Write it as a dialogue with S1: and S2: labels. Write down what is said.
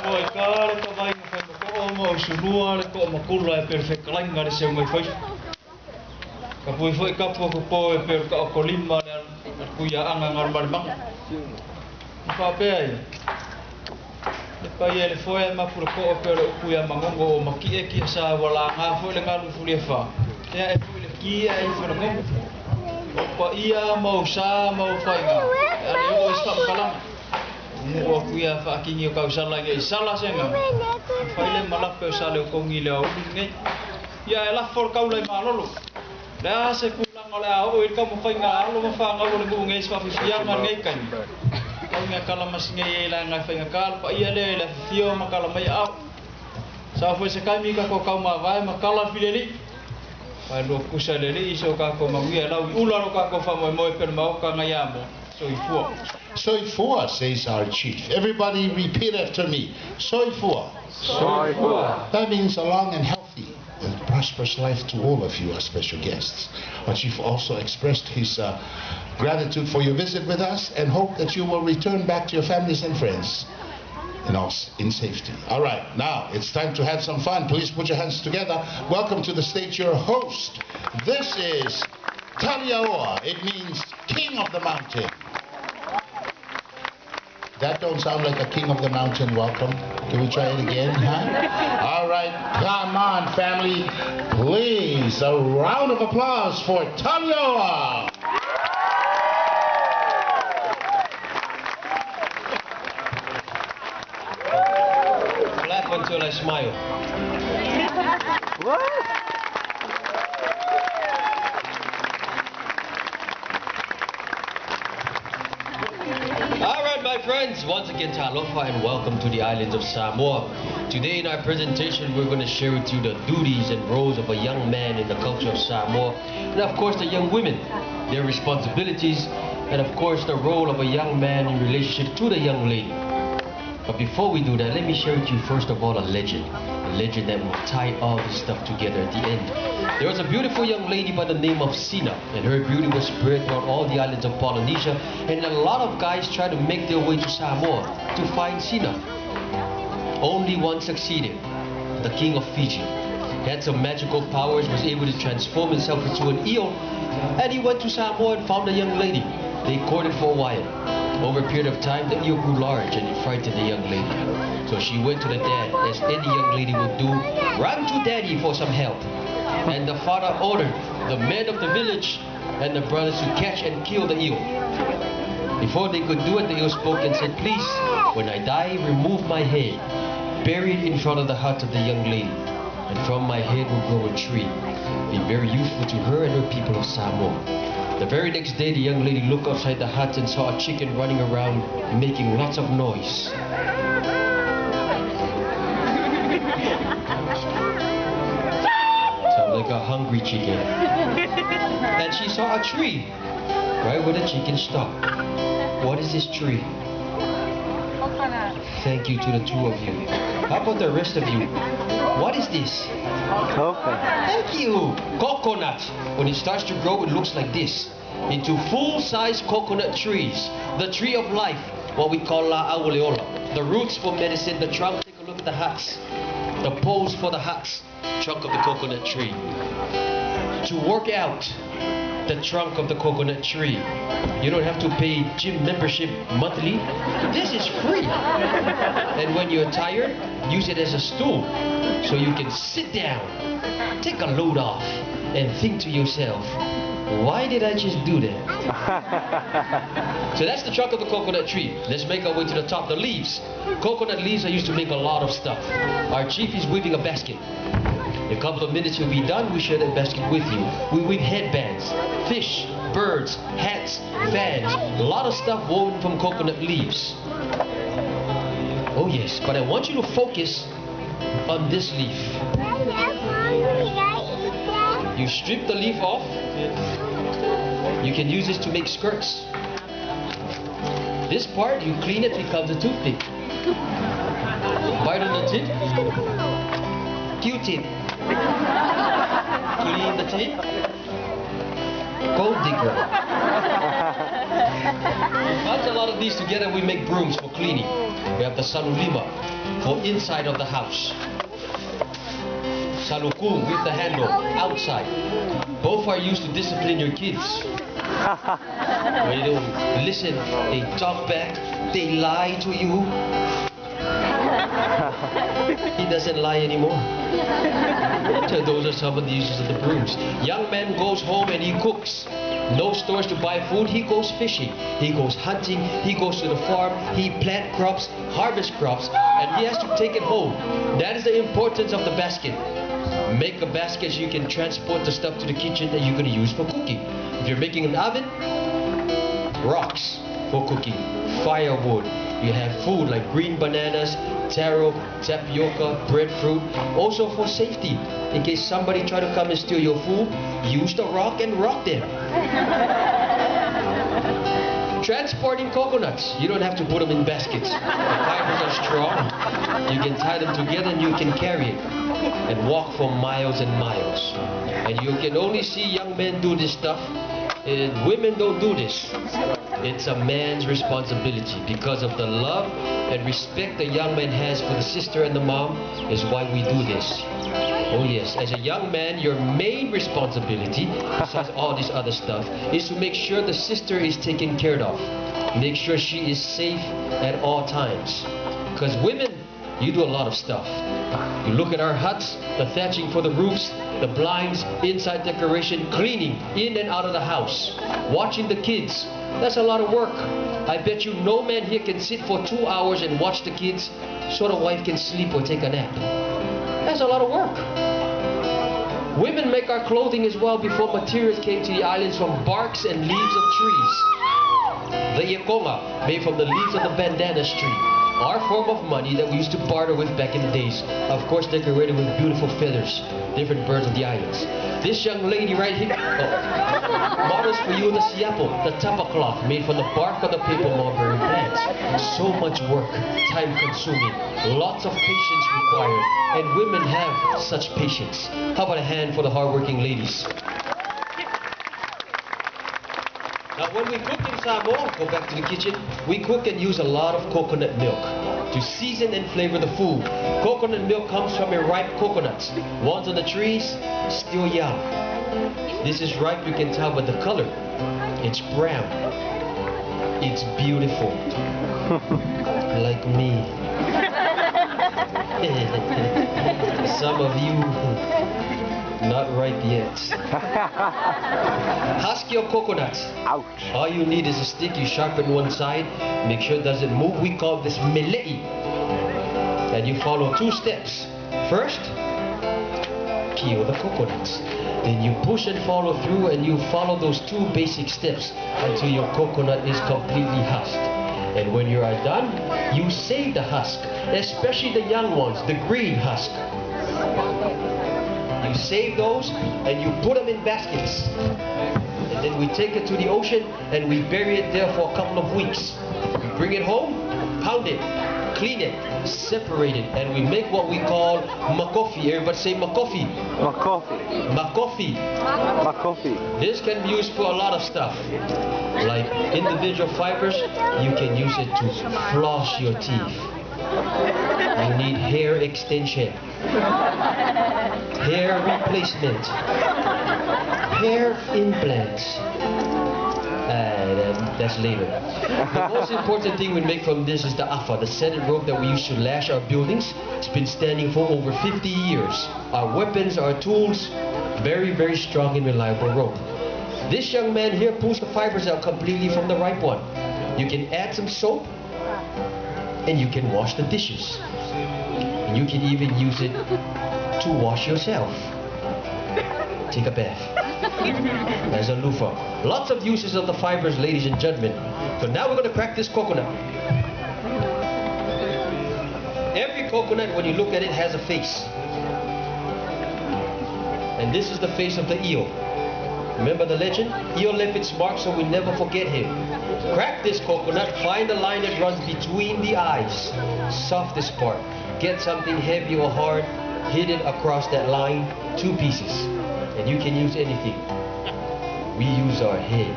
S1: Moi kare ka vai ka ko mo sunua le ko makula e perfect langa le se mai foi. Ka pui foi ka po ko e per ka ko lima le ku ya anga ngar mar bang. Pa pe ai. Le pa ye le foi ma pu ko per ku ya mangongo maki e ki sa wala nga foi le ngalu fuli fa. Ya e fuli ki e fo le ngom. Pa ia mau sa mau fai nga. Ale o sa kalang. Mo kuya fa kingi ka usala ngai sala senga faile malape usale ko ngile o ngai ya la for ka ulai malolo da se pulang ole o ir ka mo fainga lo mo fa ngalo le ngai sfa fia man ngai kan ka ngai kala mas ngai la ngai fainga kal pa ia le la fio makala mai au sa foi se kai mi ka ko ka ma vai makala fileli pa lo kusale le iso ka ko mangia la ula ka ko fa mo mo per mau ka ngai amo soifua.
S2: Soifua, says our chief. Everybody repeat after me. Soifua.
S3: Soifua.
S2: That means a long and healthy and prosperous life to all of you, our special guests. Our chief also expressed his gratitude for your visit with us and hope that you will return back to your families and friends in safety. All right, now it's time to have some fun. Please put your hands together. Welcome to the stage your host. This is Talioa. It means king of the mountain. That don't sound like a king of the mountain welcome. Can we try it again? Huh? All right, come on, family. Please, a round of applause for Talioa.
S1: Laugh until I smile.
S3: What?
S1: My friends, once again talofa and welcome to the islands of Samoa. Today in our presentation we're going to share with you the duties and roles of a young man in the culture of Samoa, and of course the young women, their responsibilities, and of course the role of a young man in relationship to the young lady. But before we do that, let me share with you first of all a legend that will tie all this stuff together at the end. There was a beautiful young lady by the name of Sina, and her beauty was spread throughout all the islands of Polynesia, and a lot of guys tried to make their way to Samoa to find Sina. Only one succeeded, the king of Fiji. He had some magical powers, was able to transform himself into an eel, and he went to Samoa and found a young lady. They courted for a while. Over a period of time, the eel grew large and it frightened the young lady. So she went to the dad, as any young lady would do, run to daddy for some help. And the father ordered the men of the village and the brothers to catch and kill the eel. Before they could do it, the eel spoke and said, "Please, when I die, remove my head, bury it in front of the hut of the young lady, and from my head will grow a tree, be very useful to her and her people of Samoa." The very next day, the young lady looked outside the hut and saw a chicken running around making lots of noise. Sounds like a hungry chicken. And she saw a tree right where the chicken stopped. What is this tree? Thank you to the two of you. How about the rest of you? What is this?
S3: Coconut.
S1: Thank you. Coconut. When it starts to grow, it looks like this. Into full-size coconut trees. The tree of life, what we call La Auleola. The roots for medicine, the trunk, take a look at the huts. The poles for the huts, trunk of the coconut tree. To work out, the trunk of the coconut tree. You don't have to pay gym membership monthly. This is free. And when you're tired, use it as a stool so you can sit down, take a load off, and think to yourself, why did I just do that? So that's the trunk of the coconut tree. Let's make our way to the top, the leaves. Coconut leaves are used to make a lot of stuff. Our chief is weaving a basket. In a couple of minutes you'll be done, we share that basket with you. We weave headbands, fish, birds, hats, fans, a lot of stuff woven from coconut leaves. Oh yes, but I want you to focus on this leaf. You strip the leaf off. You can use this to make skirts. This part, you clean it, becomes a toothpick. Bite on the tip. Q-tip. Clean the tip. Gold digger. Bunch a lot of these together, we make brooms for cleaning. We have the salulima for inside of the house. Saluku with the handle outside. Both are used to discipline your kids. When they don't listen, they talk back, they lie to you. He doesn't lie anymore. So those are some of the uses of the brooms. Young man goes home and he cooks. No stores to buy food, he goes fishing. He goes hunting, he goes to the farm, he plant crops, harvest crops, and he has to take it home. That is the importance of the basket. Make a basket so you can transport the stuff to the kitchen that you're going to use for cooking. If you're making an oven, rocks for cooking, firewood. You have food like green bananas, taro, tapioca, breadfruit. Also for safety, in case somebody try to come and steal your food, use the rock and rock them. Transporting coconuts, you don't have to put them in baskets. The fibers are strong. You can tie them together and you can carry it and walk for miles and miles. And you can only see young men do this stuff. Women don't do this. It's a man's responsibility because of the love and respect the young man has for the sister and the mom is why we do this. Oh yes, as a young man, your main responsibility, besides all this other stuff, is to make sure the sister is taken care of. Make sure she is safe at all times. Because women, you do a lot of stuff. You look at our huts, the thatching for the roofs, the blinds, inside decoration, cleaning in and out of the house, watching the kids. That's a lot of work. I bet you no man here can sit for 2 hours and watch the kids so the wife can sleep or take a nap. That's a lot of work. Women make our clothing as well before materials came to the islands from barks and leaves of trees. The ikonga, made from the leaves of the bandanas tree. Our form of money that we used to barter with back in the days. Of course, decorated with beautiful feathers, different birds of the islands. This young lady right here models for you the siapo, the tapa cloth made from the bark of the paper mulberry plants. So much work, time consuming, lots of patience required, and women have such patience. How about a hand for the hardworking ladies? Now when we cook in Samoa, go back to the kitchen, we cook and use a lot of coconut milk to season and flavor the food. Coconut milk comes from a ripe coconuts. Ones on the trees, still young. This is ripe, you can tell by the color. It's brown. It's beautiful. Like me. Some of you, not ripe yet. Husk your coconuts.
S3: Ouch.
S1: All you need is a stick, you sharpen one side, make sure it doesn't move. We call this melei. And you follow 2 steps. First, peel the coconuts. Then you push and follow through and you follow those 2 basic steps until your coconut is completely husked. And when you are done, you save the husk, especially the young ones, the green husk. You save those and you put them in baskets. And then we take it to the ocean and we bury it there for a couple of weeks. We bring it home, pound it, clean it, separate it, and we make what we call makofi. Everybody say makofi.
S3: Makofi.
S1: Makofi.
S3: Makofi.
S1: This can be used for a lot of stuff. Like individual fibers, you can use it to floss your teeth. You need hair extension, hair replacement, hair implants. That's later. The most important thing we make from this is the afa, the satin rope that we use to lash our buildings. It's been standing for over 50 years. Our weapons, our tools, very, very strong and reliable rope. This young man here pulls the fibers out completely from the ripe one. You can add some soap and you can wash the dishes. And you can even use it to wash yourself. Take a bath. As a loofah. Lots of uses of the fibers, ladies and gentlemen. So now we're going to crack this coconut. Every coconut, when you look at it, has a face. And this is the face of the eel. Remember the legend? Eel left its mark so we never forget him. Crack this coconut, find the line that runs between the eyes. Softest part. Get something heavy or hard, hit it across that line, 2 pieces. And you can use anything. We use our head.